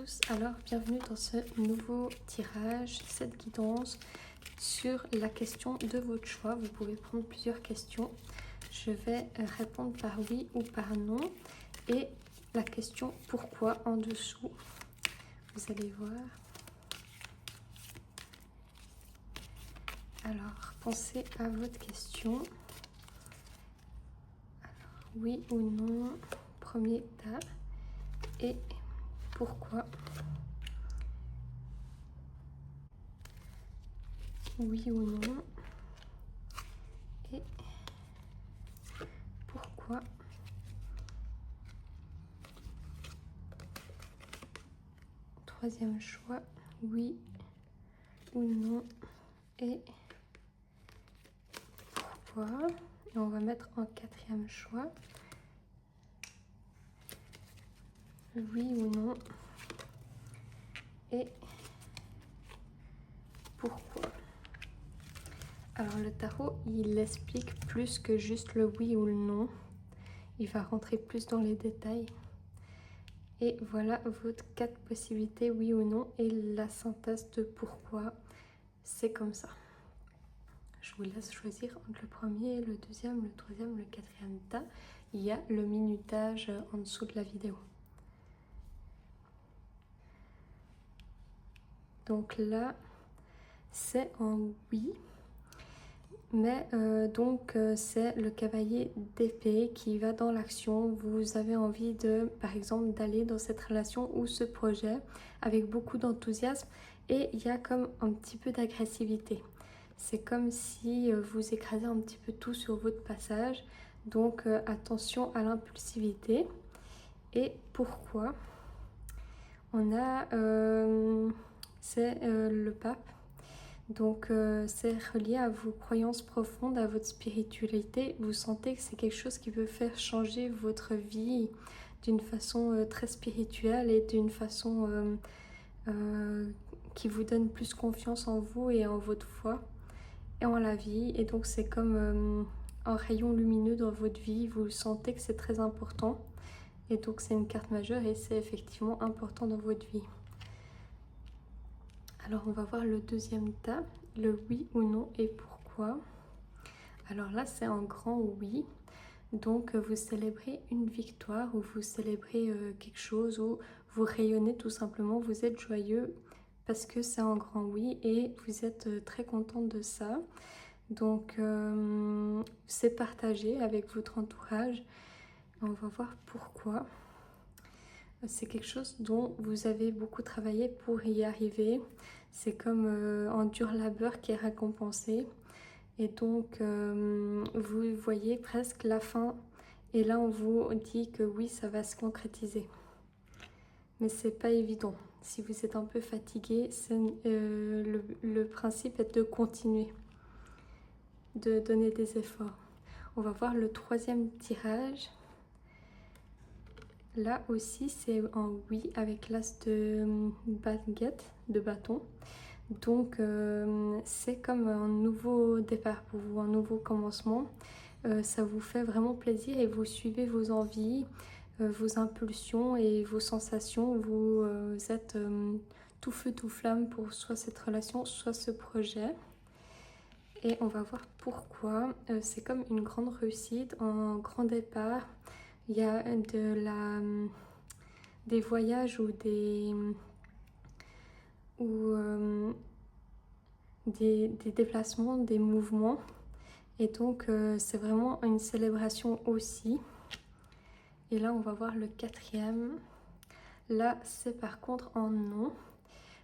tous, alors bienvenue dans ce nouveau tirage, cette guidance sur la question de votre choix. Vous pouvez prendre plusieurs questions. Je vais répondre par oui ou par non et la question pourquoi en dessous. Vous allez voir. Alors, pensez à votre question. Alors, oui ou non, premier tas et pourquoi. Oui ou non et pourquoi. Troisième choix, oui ou non et pourquoi. Et on va mettre en quatrième choix, oui ou non et pourquoi. Alors le tarot, il explique plus que juste le oui ou le non. Il va rentrer plus dans les détails. Et voilà votre 4 possibilités, oui ou non, et la synthèse de pourquoi c'est comme ça. Je vous laisse choisir entre le premier, le deuxième, le troisième, le quatrième tas. Il y a le minutage en dessous de la vidéo. Donc là, c'est en oui. Mais c'est le cavalier d'épée qui va dans l'action. Vous avez envie de, par exemple, d'aller dans cette relation ou ce projet avec beaucoup d'enthousiasme et il y a comme un petit peu d'agressivité. C'est comme si vous écrasez un petit peu tout sur votre passage. Donc attention à l'impulsivité. Et pourquoi? On a, c'est le pape. Donc c'est relié à vos croyances profondes, à votre spiritualité. Vous sentez que c'est quelque chose qui peut faire changer votre vie d'une façon très spirituelle et d'une façon qui vous donne plus confiance en vous et en votre foi et en la vie. Et donc c'est comme un rayon lumineux dans votre vie. Vous sentez que c'est très important. Et donc c'est une carte majeure et c'est effectivement important dans votre vie. Alors on va voir le deuxième tas, le oui ou non et pourquoi. Alors là c'est un grand oui, donc vous célébrez une victoire ou vous célébrez quelque chose ou vous rayonnez tout simplement, vous êtes joyeux parce que c'est un grand oui et vous êtes très contente de ça. Donc c'est partagé avec votre entourage. On va voir pourquoi. C'est quelque chose dont vous avez beaucoup travaillé pour y arriver. C'est comme un dur labeur qui est récompensé. Et donc, vous voyez presque la fin. Et là, on vous dit que oui, ça va se concrétiser. Mais c'est pas évident. Si vous êtes un peu fatigué, le principe est de continuer, de donner des efforts. On va voir le troisième tirage. Là aussi, c'est un oui avec l'as de baguette, de bâton. Donc, c'est comme un nouveau départ pour vous, un nouveau commencement. Ça vous fait vraiment plaisir et vous suivez vos envies, vos impulsions et vos sensations. Vous êtes tout feu, tout flamme pour soit cette relation, soit ce projet. Et on va voir pourquoi. C'est comme une grande réussite, un grand départ. Il y a des voyages ou des déplacements, des mouvements. Et donc, c'est vraiment une célébration aussi. Et là, on va voir le quatrième. Là, c'est par contre en non.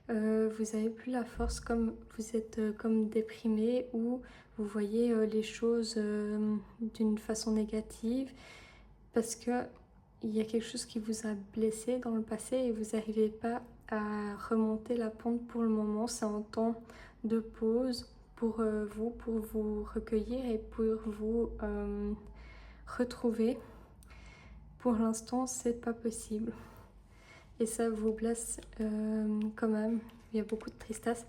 Vous n'avez plus la force, comme vous êtes comme déprimé ou vous voyez les choses d'une façon négative. Parce qu'il y a quelque chose qui vous a blessé dans le passé et vous n'arrivez pas à remonter la pente pour le moment. C'est un temps de pause pour vous recueillir et pour vous retrouver. Pour l'instant, c'est pas possible. Et ça vous blesse quand même. Il y a beaucoup de tristesse.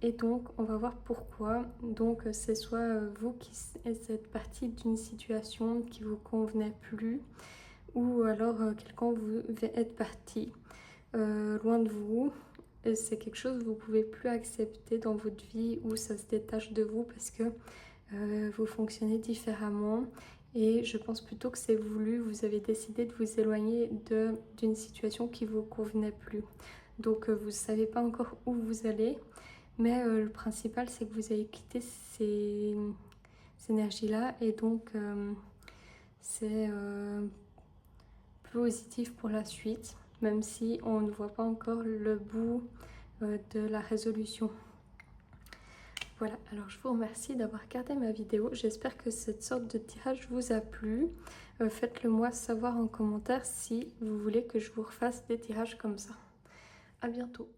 Et donc, on va voir pourquoi. Donc, c'est soit vous qui êtes partie d'une situation qui vous convenait plus, ou alors quelqu'un vous est parti. loin de vous. C'est quelque chose que vous ne pouvez plus accepter dans votre vie, où ça se détache de vous parce que vous fonctionnez différemment. Et je pense plutôt que c'est voulu, vous avez décidé de vous éloigner d'une situation qui ne vous convenait plus. Donc vous ne savez pas encore où vous allez, mais le principal c'est que vous avez quitté ces énergies-là, et donc c'est positif pour la suite, même si on ne voit pas encore le bout de la résolution. Voilà, alors je vous remercie d'avoir regardé ma vidéo. J'espère que cette sorte de tirage vous a plu. Faites-le moi savoir en commentaire si vous voulez que je vous refasse des tirages comme ça. À bientôt.